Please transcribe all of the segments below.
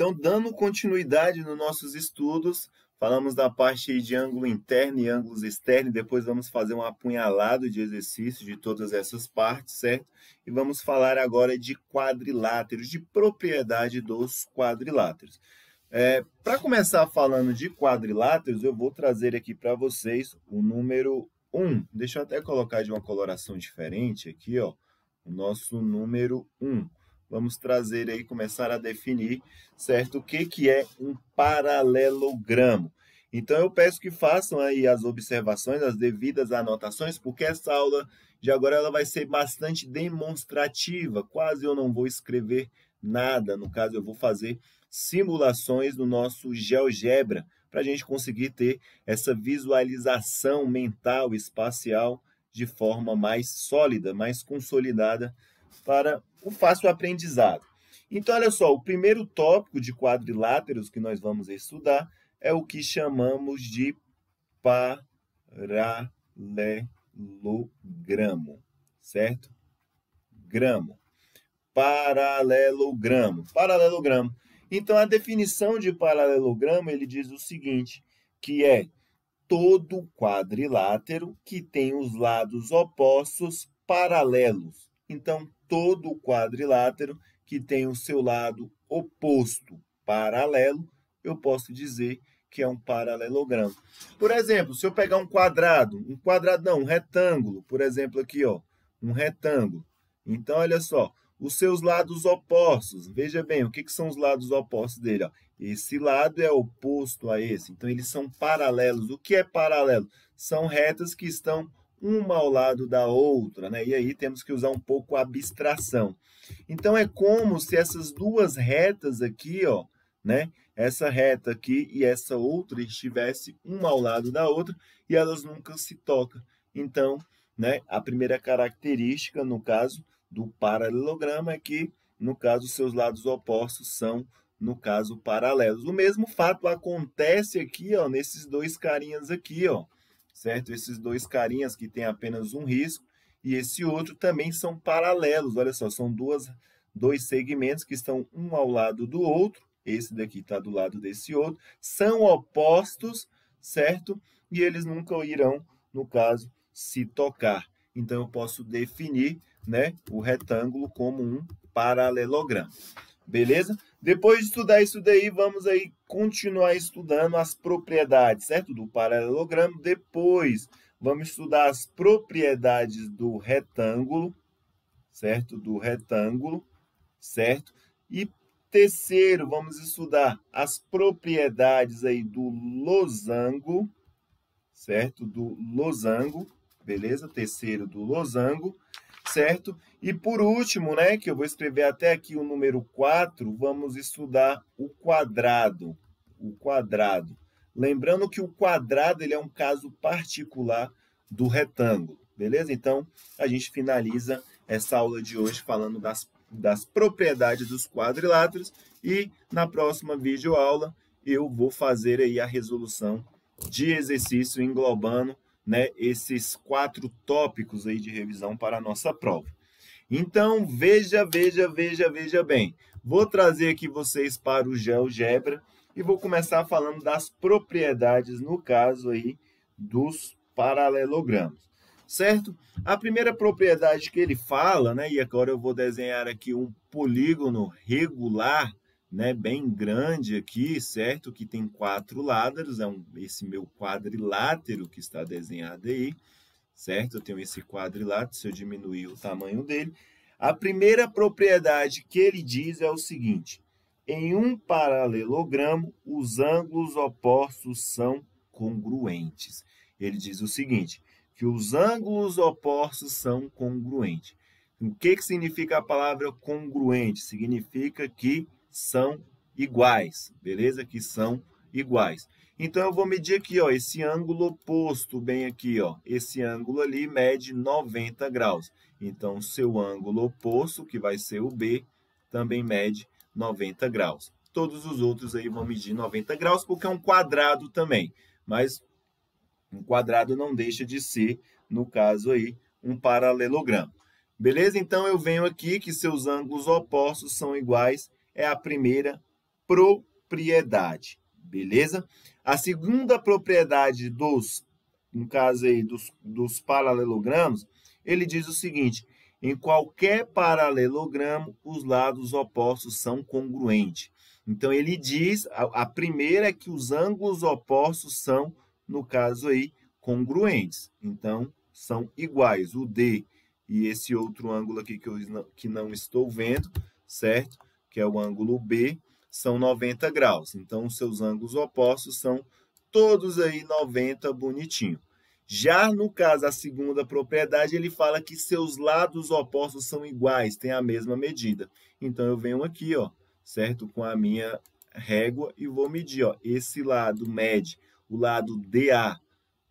Então, dando continuidade nos nossos estudos, falamos da parte aí de ângulo interno e ângulos externos, depois vamos fazer um apunhalado de exercícios de todas essas partes, certo? E vamos falar agora de quadriláteros, de propriedade dos quadriláteros. Para começar falando de quadriláteros, eu vou trazer aqui para vocês o número 1. Deixa eu até colocar de uma coloração diferente aqui, ó, o nosso número 1. Vamos trazer aí, começar a definir, certo? O que é um paralelogramo. Então, eu peço que façam aí as observações, as devidas anotações, porque essa aula de agora ela vai ser bastante demonstrativa. Quase eu não vou escrever nada. No caso, eu vou fazer simulações no nosso GeoGebra, para a gente conseguir ter essa visualização mental, espacial, de forma mais sólida, mais consolidada, para o fácil aprendizado. Então, olha só, o primeiro tópico de quadriláteros que nós vamos estudar é o que chamamos de paralelogramo, certo? Gramo. Paralelogramo. Paralelogramo. Então, a definição de paralelogramo, ele diz o seguinte, que é todo quadrilátero que tem os lados opostos paralelos. Então, todo quadrilátero que tem o seu lado oposto paralelo, eu posso dizer que é um paralelogramo. Por exemplo, se eu pegar um retângulo, por exemplo, aqui, ó, um retângulo. Então, olha só, os seus lados opostos, veja bem, o que são os lados opostos dele? Ó? Esse lado é oposto a esse, então eles são paralelos. O que é paralelo? São retas que estão uma ao lado da outra, né? E aí temos que usar um pouco a abstração. Então, é como se essas duas retas aqui, ó, né? Essa reta aqui e essa outra estivesse uma ao lado da outra e elas nunca se tocam. Então, né, a primeira característica, no caso, do paralelogramo é que, no caso, seus lados opostos são, no caso, paralelos. O mesmo fato acontece aqui, ó, nesses dois carinhas aqui, ó, certo? Esses dois carinhas que têm apenas um risco e esse outro também são paralelos. Olha só, são dois segmentos que estão um ao lado do outro. Esse daqui está do lado desse outro. São opostos, certo? E eles nunca irão, no caso, se tocar. Então, eu posso definir, né, o retângulo como um paralelogramo. Beleza? Depois de estudar isso daí, vamos aí continuar estudando as propriedades, certo? Do paralelogramo. Depois, vamos estudar as propriedades do retângulo, certo? Do retângulo, certo? E terceiro, vamos estudar as propriedades aí do losango, certo? Do losango, beleza? Terceiro, do losango, certo? E por último, né, que eu vou escrever até aqui o número 4, vamos estudar o quadrado. O quadrado. Lembrando que o quadrado ele é um caso particular do retângulo, beleza? Então, a gente finaliza essa aula de hoje falando das propriedades dos quadriláteros e na próxima videoaula eu vou fazer aí a resolução de exercício englobando, né, esses 4 tópicos aí de revisão para a nossa prova. Então, veja bem. Vou trazer aqui vocês para o GeoGebra e vou começar falando das propriedades, no caso aí, dos paralelogramos, certo? A primeira propriedade que ele fala, né, e agora eu vou desenhar aqui um polígono regular, né, bem grande aqui, certo? Que tem 4 lados, esse meu quadrilátero que está desenhado aí, certo? Eu tenho esse quadrilátero, se eu diminuir o tamanho dele. A primeira propriedade que ele diz é o seguinte: em um paralelogramo, os ângulos opostos são congruentes. Ele diz o seguinte, que os ângulos opostos são congruentes. O que significa a palavra congruente? Significa que são iguais, beleza? Que são iguais. Então, eu vou medir aqui, ó, esse ângulo oposto, bem aqui, ó. Esse ângulo ali mede 90 graus. Então, o seu ângulo oposto, que vai ser o B, também mede 90 graus. Todos os outros aí vão medir 90 graus, porque é um quadrado também. Mas um quadrado não deixa de ser, no caso aí, um paralelogramo. Beleza? Então, eu venho aqui que seus ângulos opostos são iguais, é a primeira propriedade, beleza? A segunda propriedade no caso aí, dos paralelogramos, ele diz o seguinte: em qualquer paralelogramo, os lados opostos são congruentes. Então, ele diz, a primeira é que os ângulos opostos são, no caso aí, congruentes. Então, são iguais. O D e esse outro ângulo aqui que não estou vendo, certo? Que é o ângulo B, são 90 graus. Então, os seus ângulos opostos são todos aí 90 bonitinho. Já no caso, a segunda propriedade, ele fala que seus lados opostos são iguais, têm a mesma medida. Então, eu venho aqui, ó, certo? Com a minha régua e vou medir, ó. Esse lado mede, o lado DA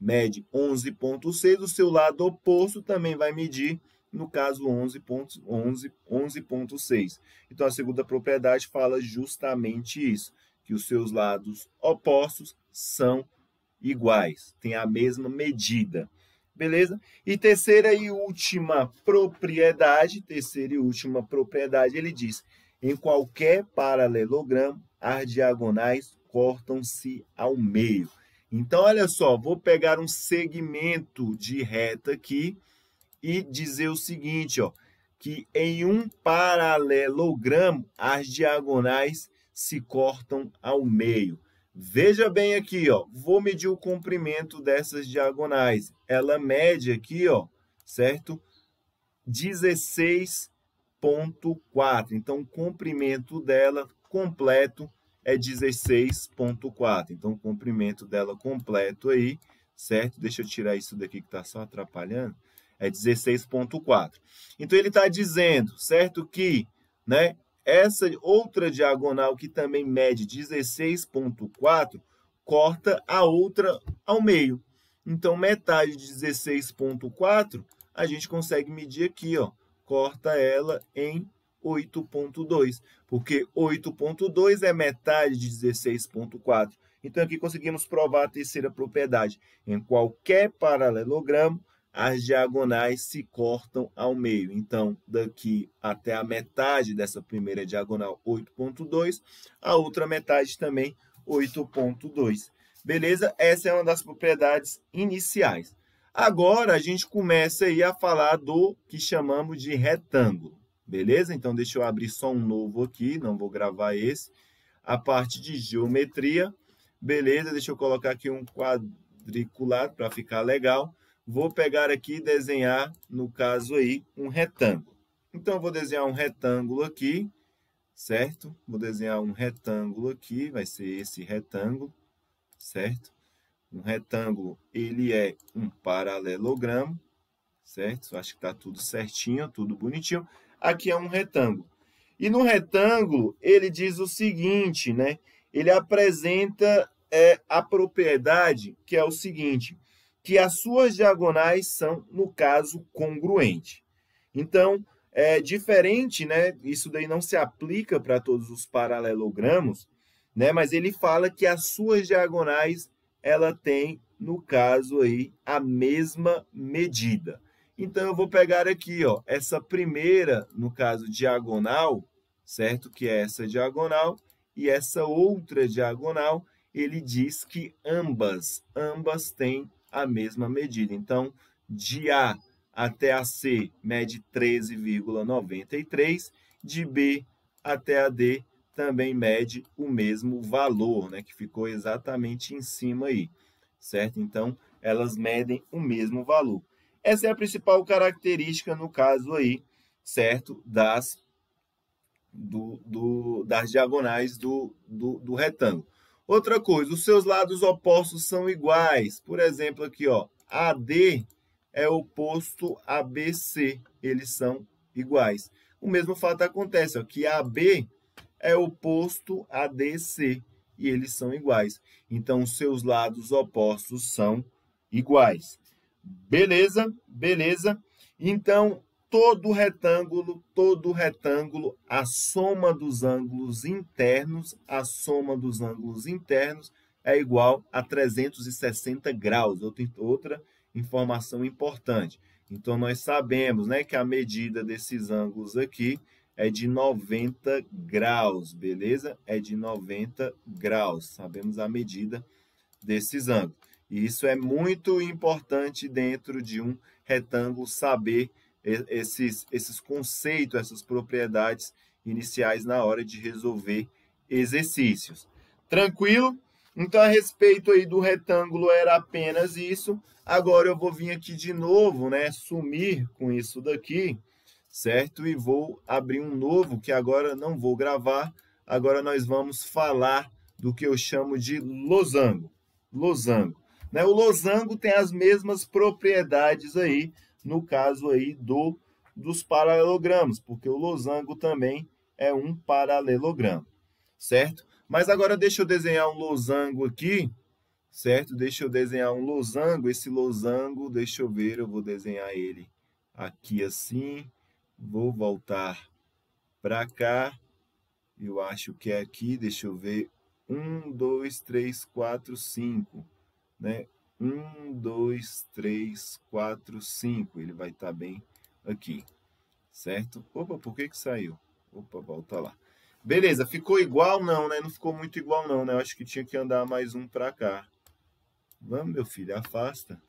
mede 11,6, o seu lado oposto também vai medir, no caso, 11,6. Então, a segunda propriedade fala justamente isso, que os seus lados opostos são iguais, têm a mesma medida. Beleza? E terceira e última propriedade, ele diz: em qualquer paralelogramo, as diagonais cortam-se ao meio. Então, olha só, vou pegar um segmento de reta aqui e dizer o seguinte, ó, que em um paralelogramo, as diagonais se cortam ao meio. Veja bem aqui, ó, vou medir o comprimento dessas diagonais. Ela mede aqui, ó, certo? 16,4. Então, o comprimento dela completo é 16,4. Então, o comprimento dela completo aí, certo? Deixa eu tirar isso daqui que está só atrapalhando. É 16,4. Então, ele está dizendo, certo, que, né, essa outra diagonal que também mede 16,4 corta a outra ao meio. Então, metade de 16,4 a gente consegue medir aqui, ó, corta ela em 8,2, porque 8,2 é metade de 16,4. Então, aqui conseguimos provar a terceira propriedade. Em qualquer paralelogramo, as diagonais se cortam ao meio. Então, daqui até a metade dessa primeira diagonal, 8,2, a outra metade também, 8,2. Beleza? Essa é uma das propriedades iniciais. Agora, a gente começa aí a falar do que chamamos de retângulo. Beleza? Então, deixa eu abrir só um novo aqui, não vou gravar esse. A parte de geometria. Beleza? Deixa eu colocar aqui um quadriculado para ficar legal. Vou pegar aqui e desenhar, no caso aí, um retângulo. Então, eu vou desenhar um retângulo aqui, certo? Vou desenhar um retângulo aqui, vai ser esse retângulo, certo? Um retângulo, ele é um paralelogramo, certo? Acho que está tudo certinho, tudo bonitinho. Aqui é um retângulo. E no retângulo, ele diz o seguinte, né? Ele apresenta a propriedade, que é o seguinte, que as suas diagonais são, no caso, congruentes. Então, é diferente, né? Isso daí não se aplica para todos os paralelogramos, né? Mas ele fala que as suas diagonais, ela tem, no caso aí, a mesma medida. Então, eu vou pegar aqui, ó, essa primeira, no caso, diagonal, certo? Que é essa diagonal, e essa outra diagonal, ele diz que ambas têm a mesma medida. Então, de A até a C mede 13,93, de B até a D também mede o mesmo valor, né, que ficou exatamente em cima aí, certo? Então, elas medem o mesmo valor. Essa é a principal característica, no caso aí, certo, das diagonais do retângulo. Outra coisa, os seus lados opostos são iguais. Por exemplo, aqui, ó, AD é oposto a BC, eles são iguais. O mesmo fato acontece, ó, que AB é oposto a DC e eles são iguais. Então, os seus lados opostos são iguais. Beleza? Beleza? Então, todo retângulo, a soma dos ângulos internos é igual a 360 graus. Outra informação importante. Então, nós sabemos, né, que a medida desses ângulos aqui é de 90 graus, beleza? É de 90 graus, sabemos a medida desses ângulos. E isso é muito importante dentro de um retângulo, saber esses conceitos, essas propriedades iniciais na hora de resolver exercícios. Tranquilo? Então, a respeito aí do retângulo era apenas isso. Agora eu vou vir aqui de novo, né, sumir com isso daqui, certo? E vou abrir um novo, que agora não vou gravar. Agora nós vamos falar do que eu chamo de losango. Losango. Né? O losango tem as mesmas propriedades aí, no caso aí dos paralelogramas, porque o losango também é um paralelogramo, certo? Mas agora deixa eu desenhar um losango aqui, certo? Deixa eu desenhar um losango. Esse losango, deixa eu ver, eu vou desenhar ele aqui assim. Vou voltar para cá. Eu acho que é aqui, deixa eu ver. 1, 2, 3, 4, 5. Né? 1, 2, 3, 4, 5. Ele vai estar bem aqui, certo? Opa, por que saiu? Opa, volta lá. Beleza, ficou igual? Não, né? Não ficou muito igual não, né? Eu acho que tinha que andar mais um para cá. Vamos, meu filho, afasta.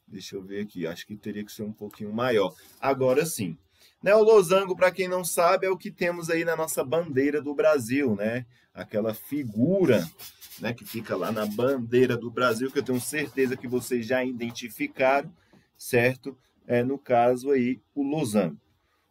Deixa eu ver aqui, acho que teria que ser um pouquinho maior. Agora sim. Né, o losango, para quem não sabe, é o que temos aí na nossa bandeira do Brasil, né? Aquela figura, né, que fica lá na bandeira do Brasil, que eu tenho certeza que vocês já identificaram, certo? No caso aí, o losango.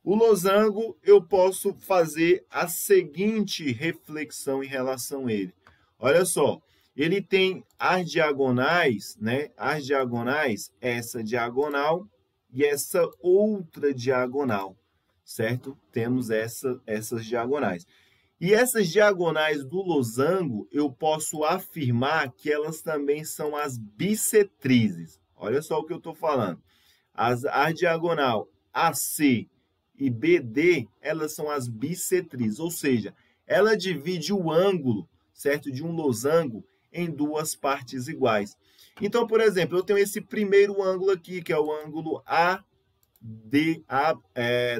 O losango, eu posso fazer a seguinte reflexão em relação a ele. Olha só, ele tem as diagonais, né? As diagonais, essa diagonal e essa outra diagonal, certo? Temos essas diagonais. E essas diagonais do losango, eu posso afirmar que elas também são as bissetrizes. Olha só o que eu estou falando. A diagonal AC e BD, elas são as bissetrizes, ou seja, ela divide o ângulo, certo, de um losango em duas partes iguais. Então, por exemplo, eu tenho esse primeiro ângulo aqui, que é o ângulo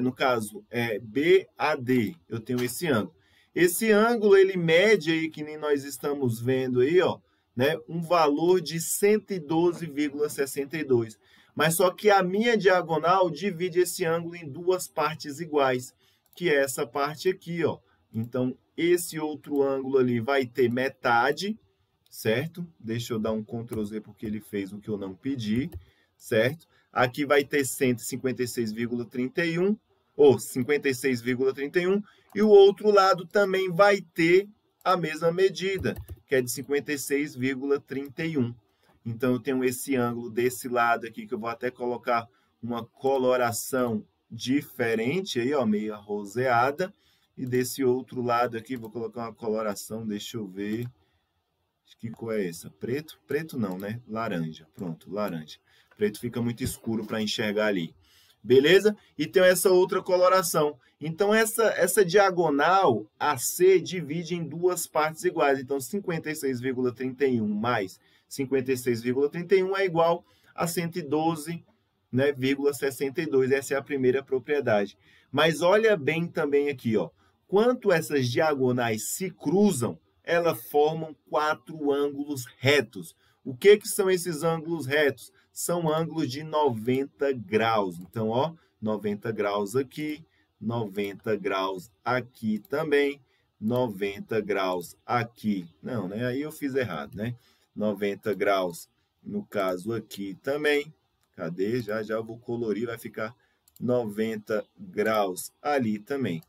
no caso, BAD. Eu tenho esse ângulo. Esse ângulo, ele mede aí, que nem nós estamos vendo aí, ó, né, um valor de 112,62. Mas só que a minha diagonal divide esse ângulo em duas partes iguais, que é essa parte aqui, ó. Então, esse outro ângulo ali vai ter metade, certo? Deixa eu dar um Ctrl Z porque ele fez o que eu não pedi, certo? Aqui vai ter 156,31, ou 56,31, e o outro lado também vai ter a mesma medida, que é de 56,31. Então, eu tenho esse ângulo desse lado aqui, que eu vou até colocar uma coloração diferente, aí, ó, meio arroseada. E desse outro lado aqui, vou colocar uma coloração, deixa eu ver. Que cor é essa? Preto? Preto não, né? Laranja. Pronto, laranja. Preto fica muito escuro para enxergar ali. Beleza? E tem essa outra coloração. Então, essa diagonal AC divide em duas partes iguais. Então, 56,31 mais 56,31 é igual a 112,62. Né, 62. Essa é a primeira propriedade. Mas olha bem também aqui, ó. Quanto essas diagonais se cruzam, elas formam quatro ângulos retos. O que são esses ângulos retos? São ângulos de 90 graus. Então, ó, 90 graus aqui, 90 graus aqui também, 90 graus aqui. Não, né? Aí eu fiz errado, né? 90 graus, no caso aqui também. Cadê? Já eu vou colorir, vai ficar 90 graus ali também,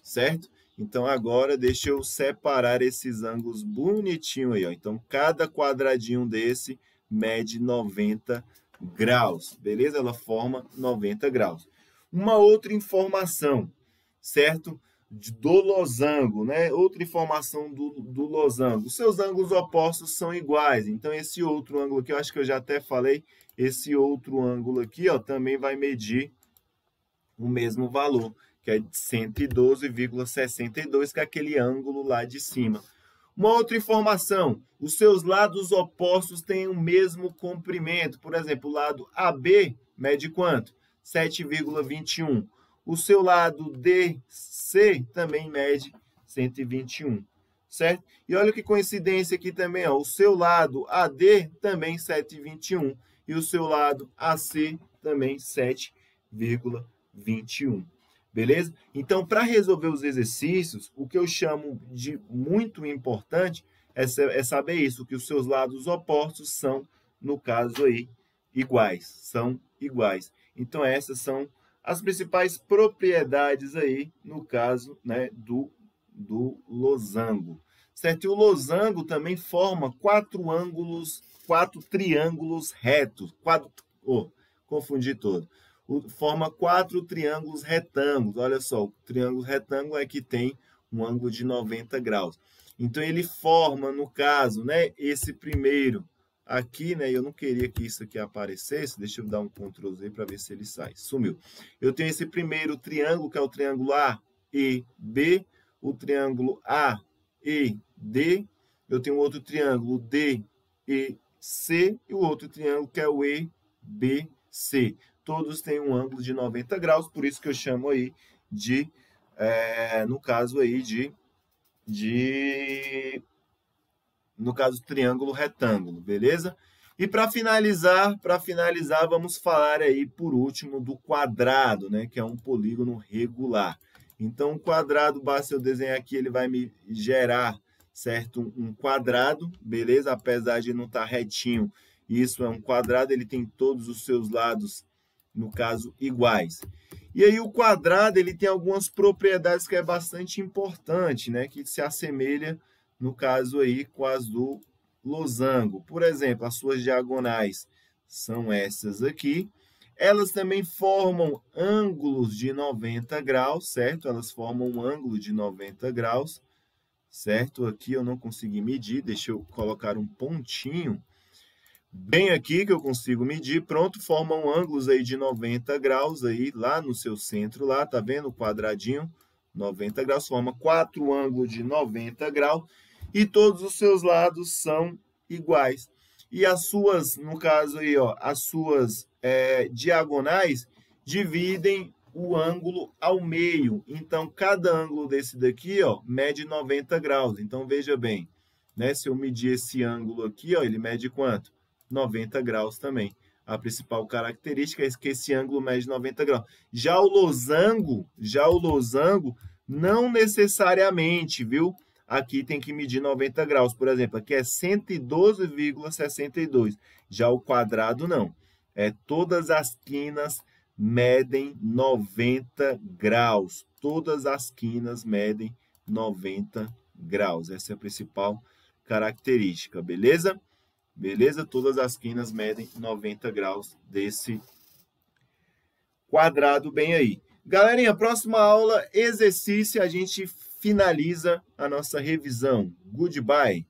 certo? Então, agora, deixa eu separar esses ângulos bonitinho aí, ó. Então, cada quadradinho desse mede 90 graus, beleza? Ela forma 90 graus. Uma outra informação, certo? Do losango, né? Outra informação do losango. Os seus ângulos opostos são iguais. Então, esse outro ângulo aqui, eu acho que eu já até falei, esse outro ângulo aqui, ó, também vai medir o mesmo valor, que é de 112,62, que é aquele ângulo lá de cima. Uma outra informação, os seus lados opostos têm o mesmo comprimento. Por exemplo, o lado AB mede quanto? 7,21. o seu lado DC também mede 121, certo? E olha que coincidência aqui também, ó, o seu lado AD também 7,21 e o seu lado AC também 7,21. Beleza? Então, para resolver os exercícios, o que eu chamo de muito importante é saber isso, que os seus lados opostos são, no caso aí, iguais, são iguais. Então, essas são as principais propriedades aí, no caso, né, do losango. Certo? E o losango também forma quatro triângulos retos. Confundi todo. Forma quatro triângulos retângulos. Olha só, o triângulo retângulo é que tem um ângulo de 90 graus. Então, ele forma, no caso, né, esse primeiro aqui, né, eu não queria que isso aqui aparecesse, deixa eu dar um Ctrl Z para ver se ele sai. Sumiu. Eu tenho esse primeiro triângulo, que é o triângulo AEB, o triângulo AED, eu tenho outro triângulo DEC e o outro triângulo que é o EBC. Todos têm um ângulo de 90 graus, por isso que eu chamo aí de, no caso aí no caso, triângulo retângulo, beleza? E para finalizar, vamos falar aí, por último, do quadrado, né? Que é um polígono regular. Então, o quadrado, basta eu desenhar aqui, ele vai me gerar, certo? Um quadrado, beleza? Apesar de não estar retinho, isso é um quadrado, ele tem todos os seus lados, no caso, iguais. E aí, o quadrado, ele tem algumas propriedades que é bastante importante, né? Que se assemelha, no caso aí, com as do losango. Por exemplo, as suas diagonais são essas aqui. Elas também formam ângulos de 90 graus, certo? Elas formam um ângulo de 90 graus, certo? Aqui eu não consegui medir, deixa eu colocar um pontinho bem aqui que eu consigo medir. Pronto, formam ângulos aí de 90 graus aí lá no seu centro lá, tá vendo? O quadradinho, 90 graus, forma quatro ângulos de 90 graus. E todos os seus lados são iguais. E as suas, no caso aí, ó, as suas diagonais dividem o ângulo ao meio. Então, cada ângulo desse daqui, ó, mede 90 graus. Então, veja bem, né? Se eu medir esse ângulo aqui, ó, ele mede quanto? 90 graus também. A principal característica é que esse ângulo mede 90 graus. Já o losango, não necessariamente, viu? Aqui tem que medir 90 graus, por exemplo, aqui é 112,62. Já o quadrado, não. Todas as quinas medem 90 graus. Todas as quinas medem 90 graus. Essa é a principal característica, beleza? Beleza? Todas as quinas medem 90 graus desse quadrado bem aí. Galerinha, próxima aula, exercício, a gente finaliza a nossa revisão. Goodbye!